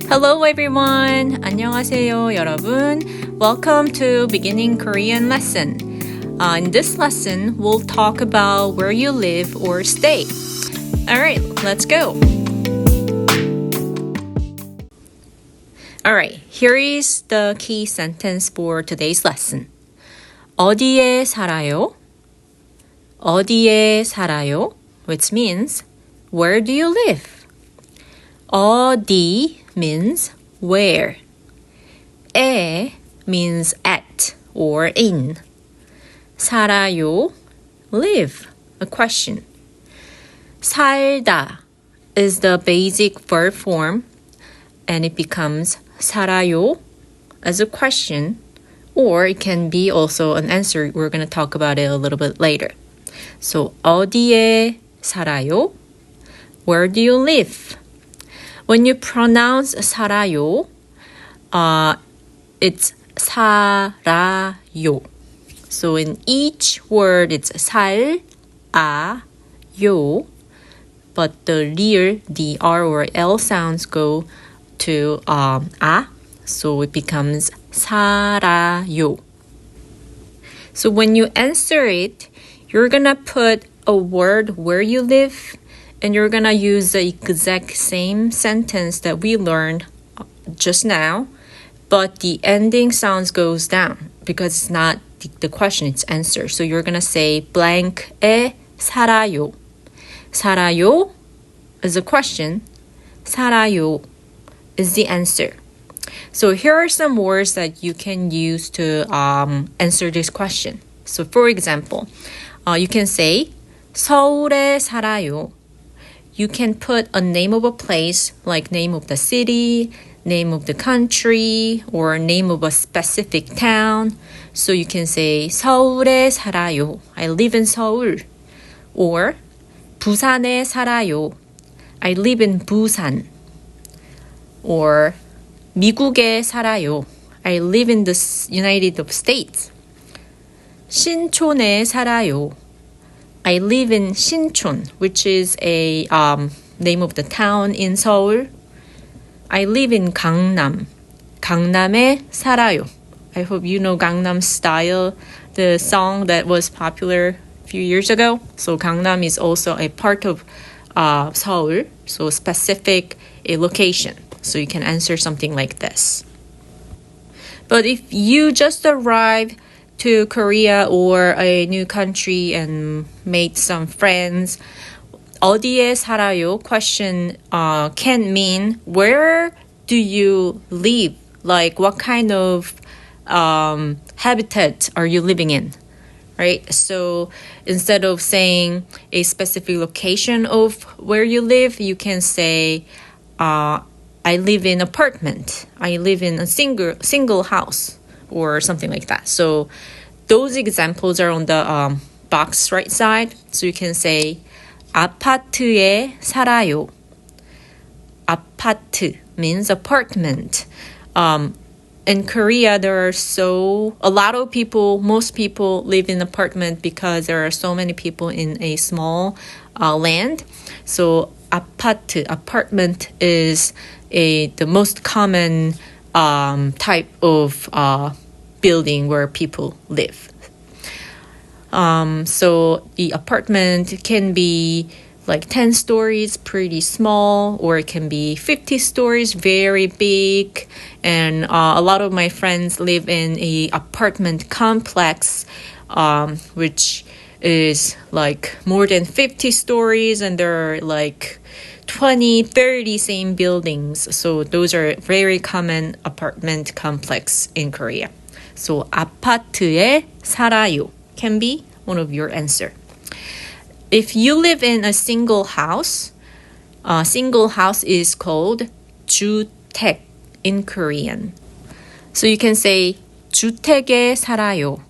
Hello everyone. 안녕하세요 여러분. Welcome to Beginning Korean lesson. In this lesson, we'll talk about where you live or stay. Alright, let's go. Alright, here is the key sentence for today's lesson. 어디에 살아요? 어디에 살아요? Which means, where do you live? 어디 means where. 에 means at or in. 살아요, live, a question. 살다 is the basic verb form and it becomes 살아요 as a question, or it can be also an answer. We're going to talk about it a little bit later. So 어디에 살아요? Where do you live? When you pronounce 살아요, it's 살아요. So in each word, it's 살, 요, but the rear, the R or L sounds go to so it becomes 살아요. So when you answer it, you're gonna put a word where you live, and you're gonna use the exact same sentence that we learned just now, but the ending sounds goes down because it's not the question, it's answer. So you're gonna say blank에 살아요. 살아요 is a question. 살아요 is the answer. So here are some words that you can use to answer this question. So for example, you can say 서울에 살아요. You can put a name of a place, like name of the city, name of the country, or name of a specific town. So you can say 서울에 살아요. I live in Seoul. Or 부산에 살아요. I live in Busan. Or 미국에 살아요. I live in the United States. 신촌에 살아요. I live in Sinchon, which is a name of the town in Seoul. I live in Gangnam. 강남에 살아요. I hope you know Gangnam Style, the song that was popular a few years ago. So Gangnam is also a part of Seoul, so specific a location. So you can answer something like this. But if you just arrived to Korea or a new country and made some friends, 어디에 살아요 question can mean where do you live? Like what kind of habitat are you living in? Right? So instead of saying a specific location of where you live, you can say I live in apartment. I live in a single house or something like that. So those examples are on the box right side. So you can say 아파트에 살아요. 아파트 means apartment. In Korea, there are most people live in apartment because there are so many people in a small land. So 아파트, apartment is the most common type of building where people live. So the apartment can be like 10 stories, pretty small, or it can be 50 stories, very big. And a lot of my friends live in a apartment complex, which is like more than 50 stories, and there are like 20, 30 same buildings. So those are very common apartment complex in Korea. So 아파트에 살아요 can be one of your answer. If you live in a single house is called 주택 in Korean. So you can say 주택에 살아요.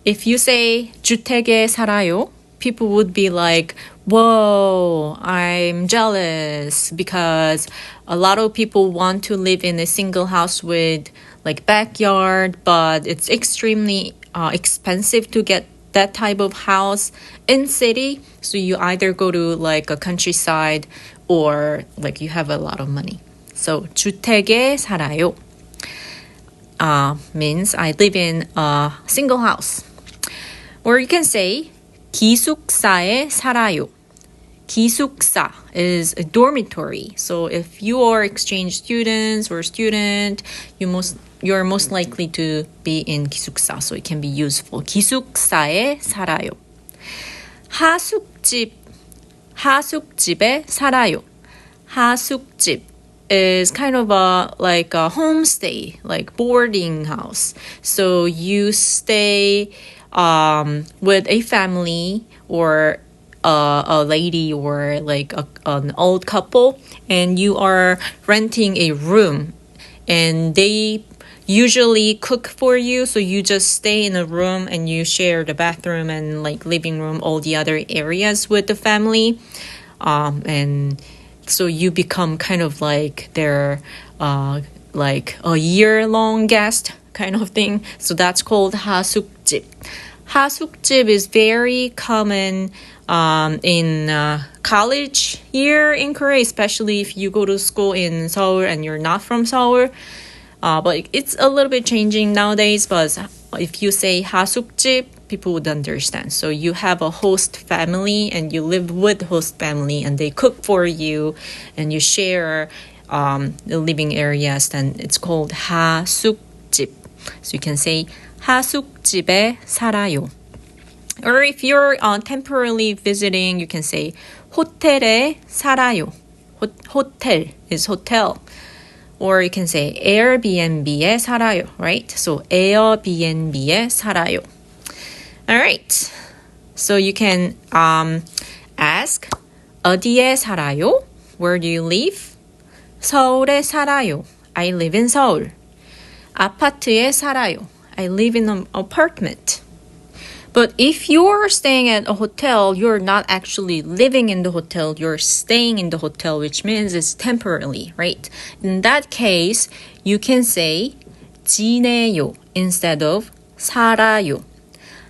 If you say 주택에 살아요, people would be like, whoa, I'm jealous, because a lot of people want to live in a single house with like backyard, but it's extremely expensive to get that type of house in city. So you either go to like a countryside or like you have a lot of money. So 주택에 살아요 means I live in a single house. Or you can say 기숙사에 살아요. 기숙사 is a dormitory. So if you are exchange students or student, you're most likely to be in 기숙사. So it can be useful. 기숙사에 살아요. 하숙집에 살아요. 하숙집 is kind of like a homestay, like boarding house. So you stay with a family or a lady or like an old couple, and you are renting a room, and they usually cook for you, so you just stay in a room and you share the bathroom and like living room, all the other areas with the family, and so you become kind of like their like a year-long guest kind of thing. So that's called 하숙집. 하숙집 is very common in college year in Korea, especially if you go to school in Seoul and you're not from Seoul. But it's a little bit changing nowadays, but if you say 하숙집, people would understand. So you have a host family and you live with host family and they cook for you and you share the living areas, then it's called 하숙집. So you can say 하숙집에 살아요. Or if you're temporarily visiting, you can say 호텔에 살아요. Hotel is hotel. Or you can say Airbnb에 살아요, right? So Airbnb에 살아요. All right. So you can ask 어디에 살아요? Where do you live? 서울에 살아요. I live in Seoul. 아파트에 살아요. I live in an apartment. But if you're staying at a hotel, you're not actually living in the hotel, you're staying in the hotel, which means it's temporarily, right? In that case, you can say 지내요 instead of 살아요.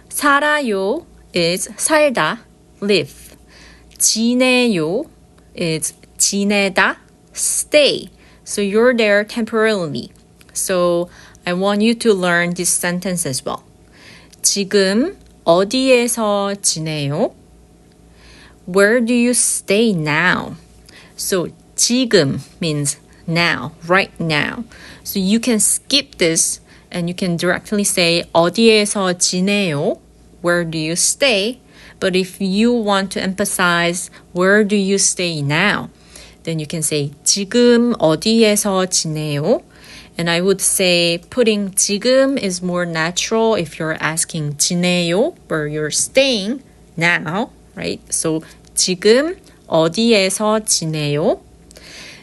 살아요 is 살다, live. 지내요 is 지내다, stay. So you're there temporarily. So I want you to learn this sentence as well. 지금 어디에서 지내요? Where do you stay now? So 지금 means now, right now. So you can skip this and you can directly say 어디에서 지내요? Where do you stay? But if you want to emphasize where do you stay now? Then you can say 지금 어디에서 지내요? And I would say putting 지금 is more natural if you're asking 지내요, where you're staying now, right? So 지금 어디에서 지내요?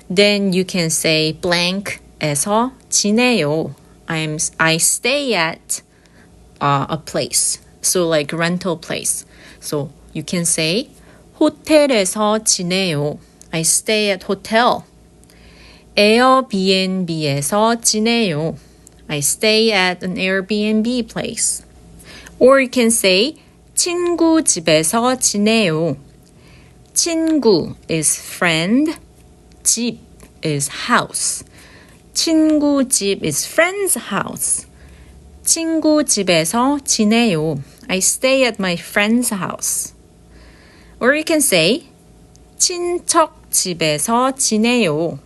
Then you can say blank에서 지내요. I stay at a place. So like rental place. So you can say 호텔에서 지내요. I stay at hotel. 에어비앤비에서 지내요. I stay at an Airbnb place. Or you can say 친구 집에서 지내요. 친구 is friend. 집 is house. 친구 집 is friend's house. 친구 집에서 지내요. I stay at my friend's house. Or you can say 친척 집에서 지내요.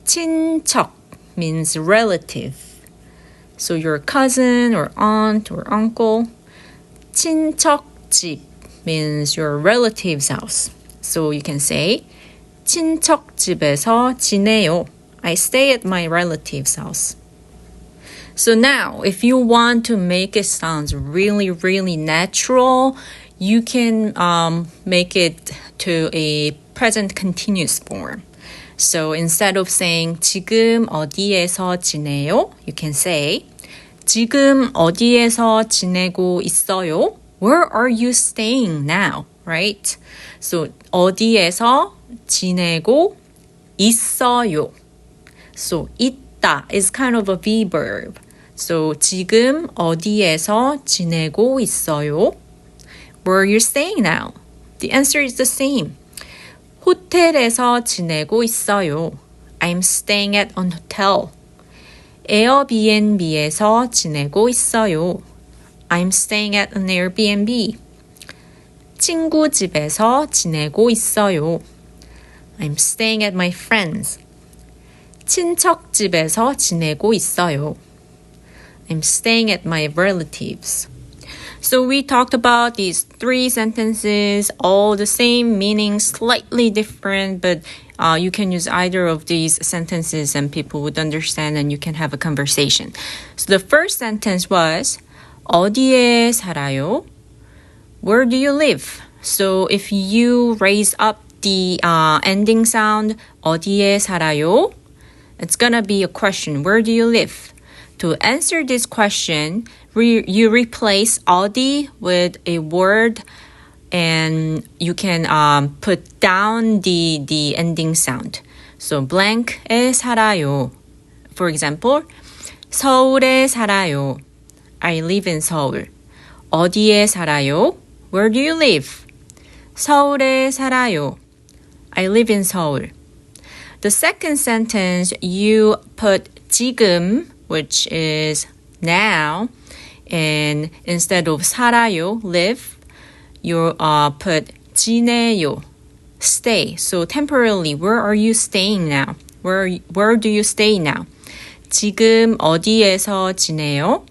친척 means relative. So your cousin or aunt or uncle. 친척 집 means your relative's house. So you can say 친척 집에서 지내요. I stay at my relative's house. So now, if you want to make it sound really, really natural, you can make it to a present continuous form. So instead of saying 지금 어디에서 지내요? You can say 지금 어디에서 지내고 있어요? Where are you staying now? Right? So 어디에서 지내고 있어요. So 있다 is kind of a V verb. So 지금 어디에서 지내고 있어요? Where are you staying now? The answer is the same. 호텔에서 지내고 있어요. I'm staying at an hotel. 에어비앤비에서 지내고 있어요. I'm staying at an Airbnb. 친구 집에서 지내고 있어요. I'm staying at my friends. 친척 집에서 지내고 있어요. I'm staying at my relatives. So we talked about these 3 sentences, all the same meaning, slightly different, but you can use either of these sentences and people would understand and you can have a conversation. So the first sentence was 어디에 살아요? Where do you live? So if you raise up the ending sound 어디에 살아요? It's gonna be a question. Where do you live? To answer this question, you replace 어디 with a word and you can put down the ending sound. So blank에 살아요. For example, 서울에 살아요. I live in Seoul. 어디에 살아요? Where do you live? 서울에 살아요. I live in Seoul. The second sentence, you put 지금, which is now, and instead of 살아요, live, you put 지내요, stay. So temporarily, where are you staying now? Where do you stay now? 지금 어디에서 지내요?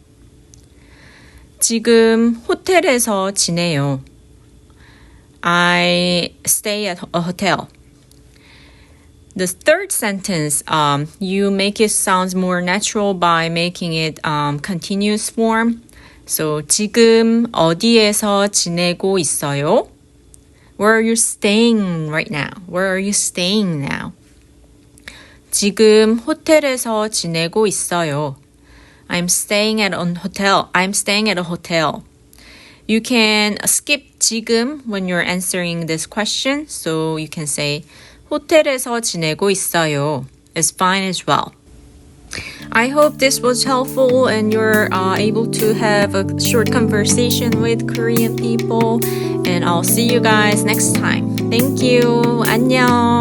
지금 호텔에서 지내요. I stay at a hotel. The third sentence, you make it sound more natural by making it continuous form. So 지금 어디에서 지내고 있어요? Where are you staying right now? Where are you staying now? 지금 호텔에서 지내고 있어요. I'm staying at a hotel. I'm staying at a hotel. You can skip 지금 when you're answering this question. So you can say 호텔에서 지내고 있어요. It's fine as well. I hope this was helpful and you're able to have a short conversation with Korean people. And I'll see you guys next time. Thank you. 안녕.